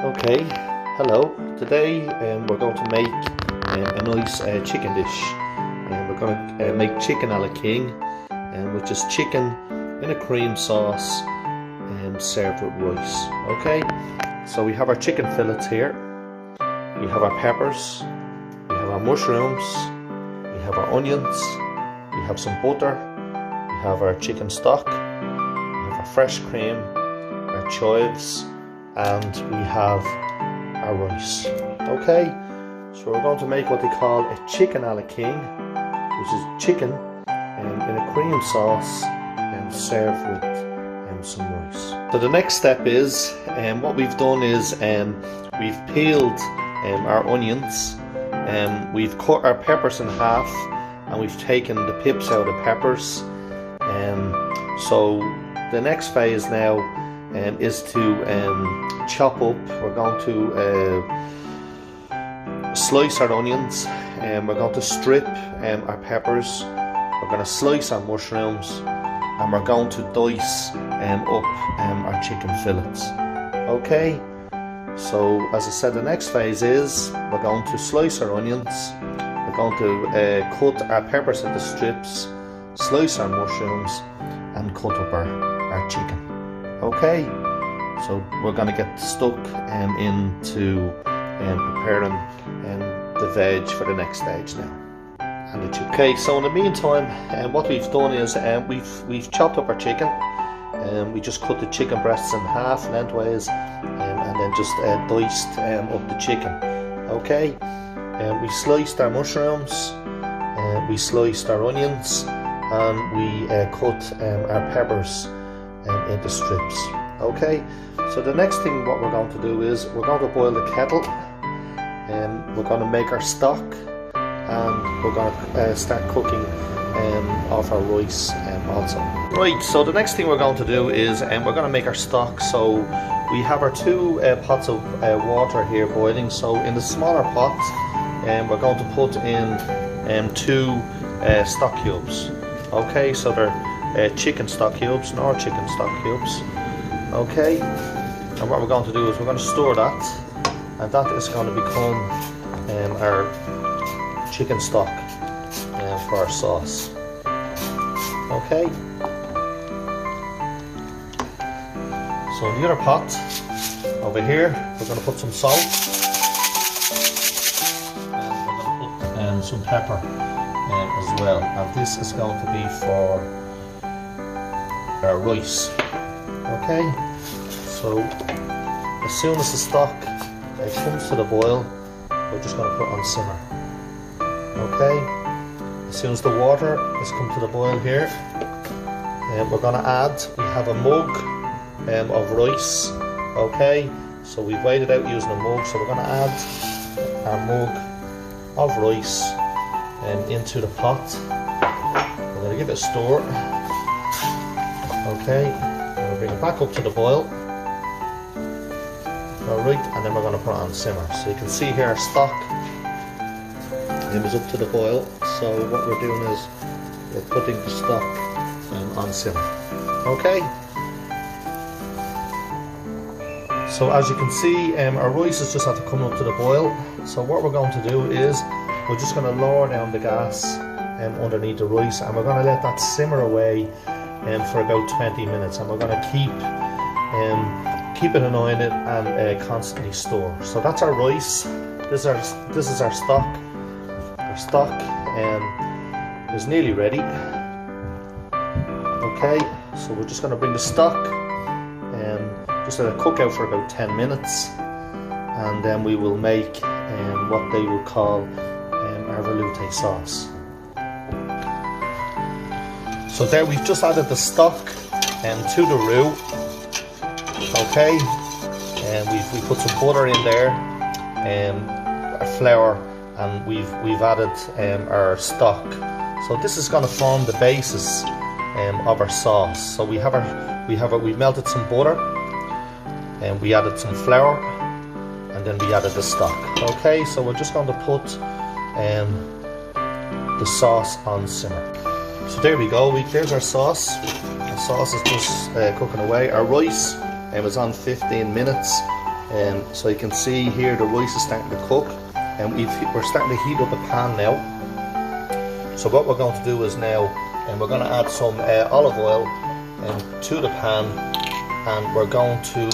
Okay, hello. Today we're going to make a nice chicken dish. We're going to make chicken a la king, which is chicken in a cream sauce served with rice. Okay, so we have our chicken fillets here, we have our peppers, we have our mushrooms, we have our onions, we have some butter, we have our chicken stock, we have our fresh cream, our chives, and we have our rice. Okay, so we're going to make what they call a chicken a la king, which is chicken in a cream sauce and served with some rice. So the next step is, what we've done is we've peeled our onions, we've cut our peppers in half, and we've taken the pips out of the peppers. So the next phase now is to chop up. We're going to slice our onions, we're going to strip our peppers, we're going to slice our mushrooms, and we're going to dice up our chicken fillets. Okay, so as I said, the next phase is we're going to slice our onions, we're going to cut our peppers into strips, slice our mushrooms, and cut up our chicken. Okay, so we're going to get stuck into preparing the veg for the next stage now, and the chicken. Okay, so in the meantime, what we've done is we've chopped up our chicken, we just cut the chicken breasts in half lengthwise, and then just diced up the chicken. Okay, we sliced our mushrooms, we sliced our onions, and we cut our peppers into strips. Okay, so the next thing what we're going to do is we're going to boil the kettle, and we're going to make our stock, and we're going to start cooking off our rice also. Right, so the next thing we're going to do is we're going to make our stock. So we have our two pots of water here boiling. So in the smaller pot, we're going to put in two stock cubes. Okay, so they're chicken stock cubes, nor chicken stock cubes. Okay, and what we're going to do is we're going to store that, and that is going to become our chicken stock for our sauce. Okay, so in the other pot over here, we're going to put some salt, and we're going to put some pepper as well, and this is going to be for our rice. Okay, so as soon as the stock comes to the boil, we're just going to put it on simmer. Okay, as soon as the water has come to the boil here, we're going to add, we have a mug of rice. Okay, so we've weighed it out using a mug, so we're going to add our mug of rice into the pot. We're going to give it a stir. Okay, and we'll bring it back up to the boil. Alright, and then we're going to put it on simmer. So you can see here our stock is up to the boil. So what we're doing is we're putting the stock on simmer. Okay, so as you can see, our rice has just had to come up to the boil. So what we're going to do is we're just going to lower down the gas underneath the rice, and we're going to let that simmer away for about 20 minutes, and we're going to keep it anointed and constantly stir. So that's our rice. This is our stock. Our stock is nearly ready. Okay, so we're just going to bring the stock and just let it cook out for about 10 minutes, and then we will make what they would call our velouté sauce. So there we've just added the stock to the roux. Okay, and we put some butter in there, our flour, and we've added our stock. So this is going to form the basis of our sauce. So we've melted some butter, and we added some flour, and then we added the stock. Okay, so we're just going to put the sauce on simmer. So there we go. There's our sauce. The sauce is just cooking away. Our rice was on 15 minutes. So you can see here the rice is starting to cook, and we're starting to heat up the pan now. So what we're going to do is now, we're going to add some olive oil to the pan, and we're going to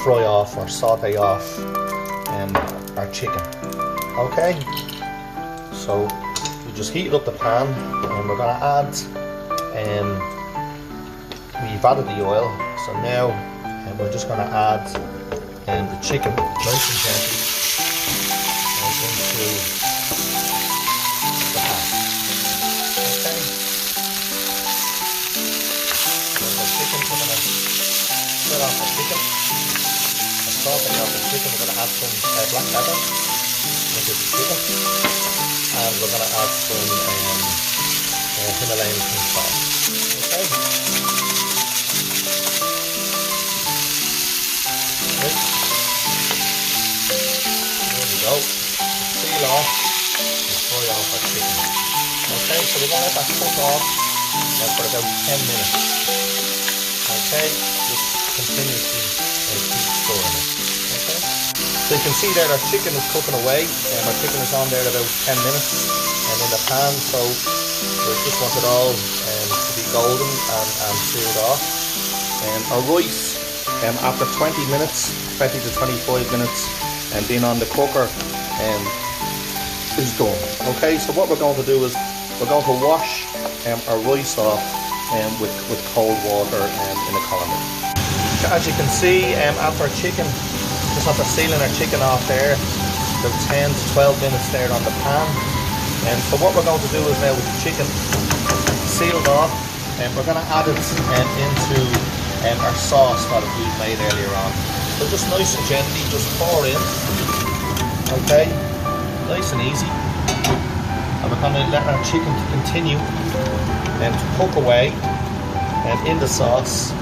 fry off or saute off our chicken. Okay, so we just heated up the pan, and we're going to add, we've added the oil, so now we're just going to add the chicken nice and gently into the pan. Okay, so the chicken, we're going to spread off the chicken. Sauteing off the chicken, we're going to add some black pepper into the chicken, and we're going to add some Himalayan pink salt. Okay. There we go. Peel off and fry off our chicken. Okay, so we're going to let that cook off for about 10 minutes. Okay, just continuously keep stirring it. Okay, so you can see there our chicken is cooking away, and our chicken is on there about 10 minutes and in the pan, so we just want it all to be golden and sealed off. And our rice, after 20 minutes, 20 to 25 minutes, and being on the cooker, is done. Okay, so what we're going to do is we're going to wash our rice off with cold water in a colander. As you can see, after our chicken, just after sealing our chicken off there, about 10 to 12 minutes there on the pan. So what we're going to do is now with the chicken sealed off, we're going to add it into our sauce that we've made earlier on. So just nice and gently, just pour in. Okay, nice and easy. And we're going to let our chicken continue to cook away in the sauce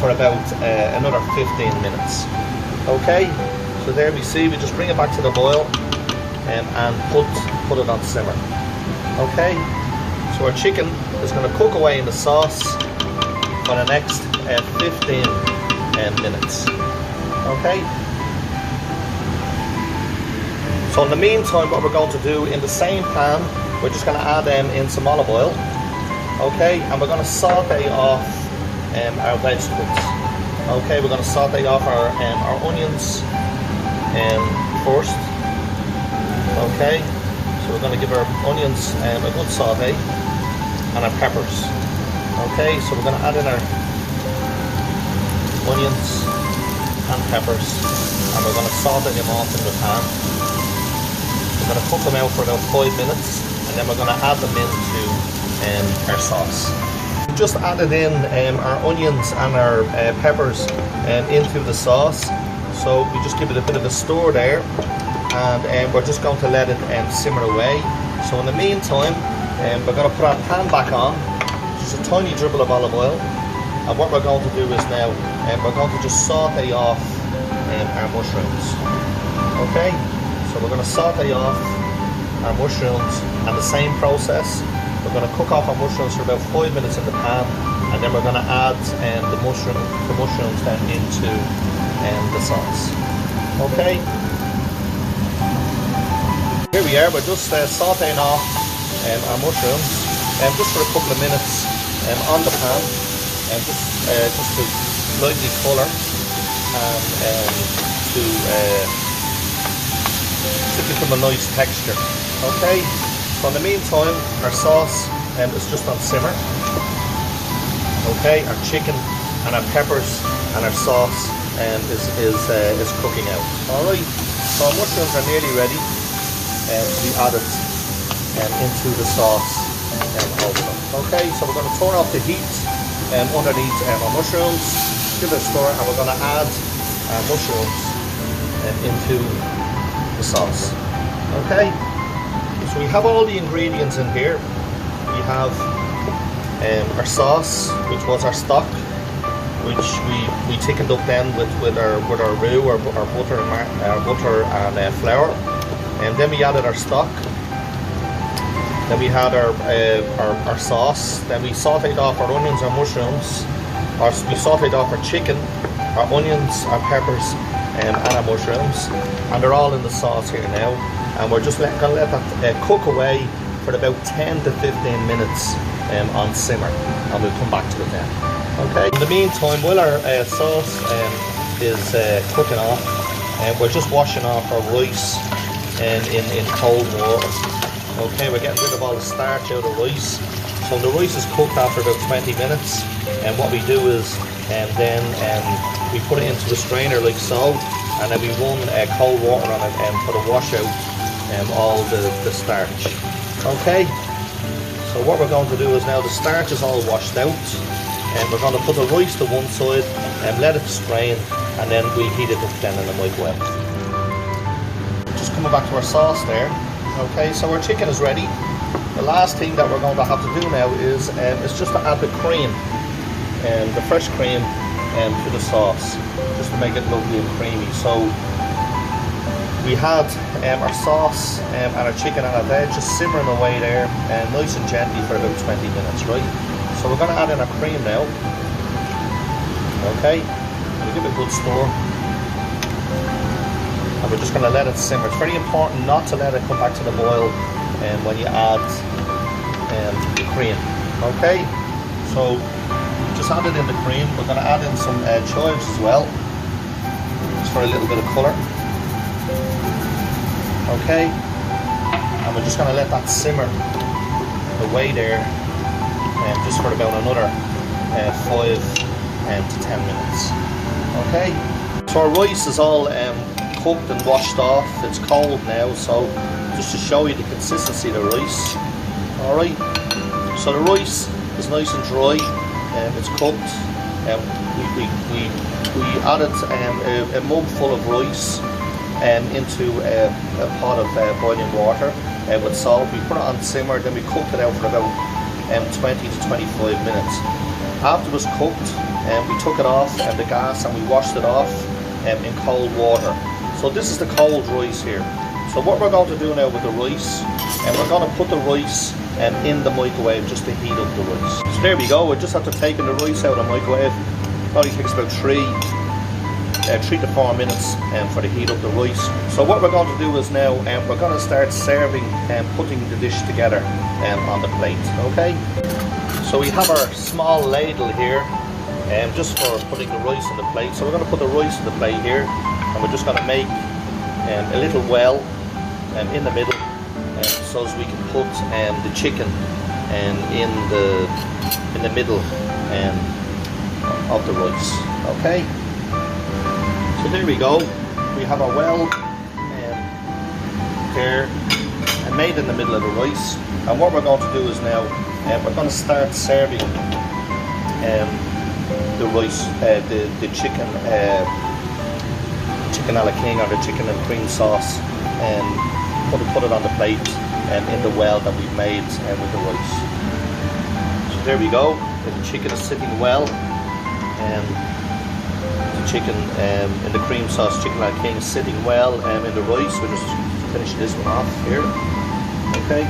for about another 15 minutes. Okay, so there we see, we just bring it back to the boil and put it on simmer. Okay, so our chicken is going to cook away in the sauce for the next 15 minutes. Okay, so in the meantime, what we're going to do in the same pan, we're just going to add in some olive oil. Okay, and we're going to saute off our vegetables. Okay, we're going to saute off our onions first. Okay, so we're going to give our onions a good saute, and our peppers. Okay, so we're going to add in our onions and peppers, and we're going to saute them off in the pan. We're going to cook them out for about 5 minutes, and then we're going to add them into our sauce. We just added in our onions and our peppers into the sauce, so we just give it a bit of a stir there, and we're just going to let it simmer away. So in the meantime, we're going to put our pan back on, just a tiny dribble of olive oil, and what we're going to do is now we're going to just saute off our mushrooms. Okay, so we're going to saute off our mushrooms, and the same process. We're going to cook off our mushrooms for about 5 minutes in the pan, and then we're going to add the mushrooms then into the sauce. Okay. Here we are, we're just sauteing off our mushrooms just for a couple of minutes on the pan, just to lightly colour and to give them a nice texture. Okay, so in the meantime, our sauce is just on simmer. Okay, our chicken and our peppers and our sauce is cooking out. Alright, so our mushrooms are nearly ready to be added into the sauce also. Okay, so we're going to turn off the heat underneath our mushrooms, give it a stir, and we're going to add our mushrooms into the sauce. Okay, so we have all the ingredients in here. We have our sauce, which was our stock, which we thickened up then with our roux, our butter and flour. And then we added our stock. Then we had our sauce. Then we sauteed off our onions and mushrooms. we sauteed off our chicken, our onions, our peppers, and our mushrooms, and they're all in the sauce here now. And we're just going to let that cook away for about 10 to 15 minutes on simmer, and we'll come back to it then. Okay. In the meantime, while our sauce is cooking off, we're just washing off our rice in cold water. Okay, we're getting rid of all the starch out of the rice. So the rice is cooked after about 20 minutes, and what we do is then we put it into the strainer like so, and then we run cold water on it for the wash out all the starch. Okay, so what we're going to do is now the starch is all washed out, and we're going to put the rice to one side and let it strain, and then we heat it up then in the microwave. Just coming back to our sauce there. Okay, so our chicken is ready. The last thing that we're going to have to do now is just to add the cream, the fresh cream to the sauce, just to make it lovely and creamy. So we had our sauce and our chicken and our veg just simmering away there, nice and gently for about 20 minutes, right? So we're going to add in our cream now. Okay, we'll give it a good stir. And we're just going to let it simmer. It's very important not to let it come back to the boil when you add the cream. Okay, so just add it in the cream. We're going to add in some chives as well, just for a little bit of colour. Okay, and we're just going to let that simmer away there just for about another 5 to 10 minutes. Okay, so our rice is all cooked and washed off. It's cold now, so just to show you the consistency of the rice. Alright, so the rice is nice and dry, it's cooked. We added a mug full of rice into a pot of boiling water with salt. We put it on simmer, then we cooked it out for about 20 to 25 minutes. After it was cooked, we took it off the gas and we washed it off in cold water. So this is the cold rice here. So what we're going to do now with the rice, we're going to put the rice in the microwave just to heat up the rice. So there we go. We just have to take the rice out of the microwave. It only takes about 3 to 4 minutes for the heat up the rice. So what we're going to do is now we're going to start serving and putting the dish together on the plate. Okay. So we have our small ladle here, just for putting the rice on the plate. So we're going to put the rice on the plate here, and we're just going to make a little well in the middle, so as we can put the chicken in the middle of the rice. Okay. So there we go. We have our well there and made in the middle of the rice. And what we're going to do is now we're going to start serving the rice, the chicken a la king, or the chicken and cream sauce, and put it on the plate in the well that we've made with the rice. So there we go. The chicken is sitting well, and the chicken in the cream sauce, chicken a la king, sitting well in the rice. We'll just finish this one off here. Okay.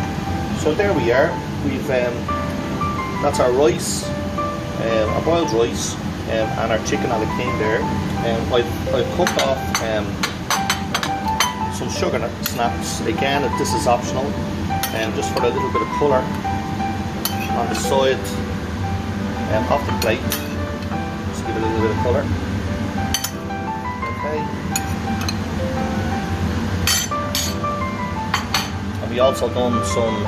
So there we are. We've that's our rice, our boiled rice, and our chicken a la king there. I've cooked off some sugar snaps. Again, this is optional, just for a little bit of colour on the side of the plate. Just give it a little bit of colour. Okay. And we also done some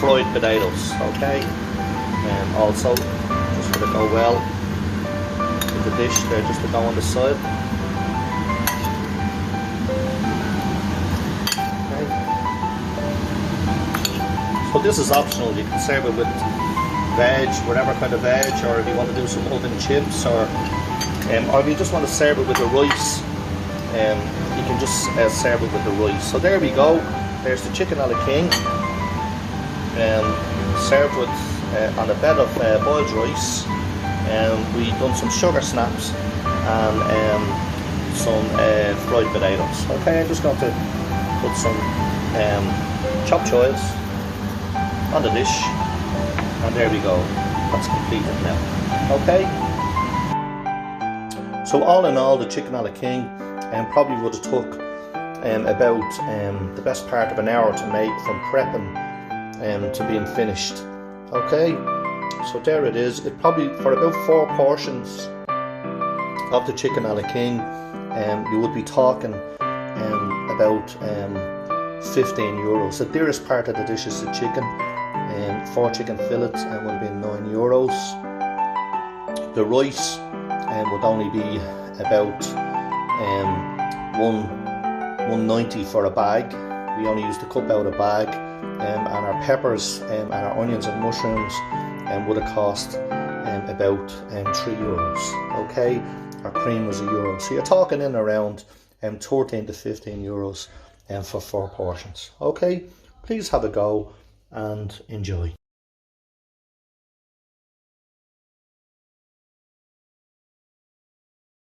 fried potatoes. Okay. Also, just for to go well with the dish there, just to go on the side. But this is optional. You can serve it with veg, whatever kind of veg, or if you want to do some oven chips, or if you just want to serve it with the rice, you can just serve it with the rice. So there we go. There's the chicken a la king, served with on a bed of boiled rice. We done some sugar snaps and some fried potatoes. Okay, I'm just going to put some chopped chives on the dish, and there we go. That's completed now. Okay. So all in all, the chicken a la king probably would have took about the best part of an hour to make, from prepping to being finished. Okay, so there it is. It probably, for about 4 portions of the chicken a la king, you would be talking about €15. The dearest part of the dish is the chicken. 4 chicken fillets would have been €9. The rice would only be about $1.90 for a bag. We only used to cup out a bag, and our peppers and our onions and mushrooms would have cost about €3. Okay, our cream was €1. So you're talking in around 13 to €15 for 4 portions. Okay, please have a go and enjoy.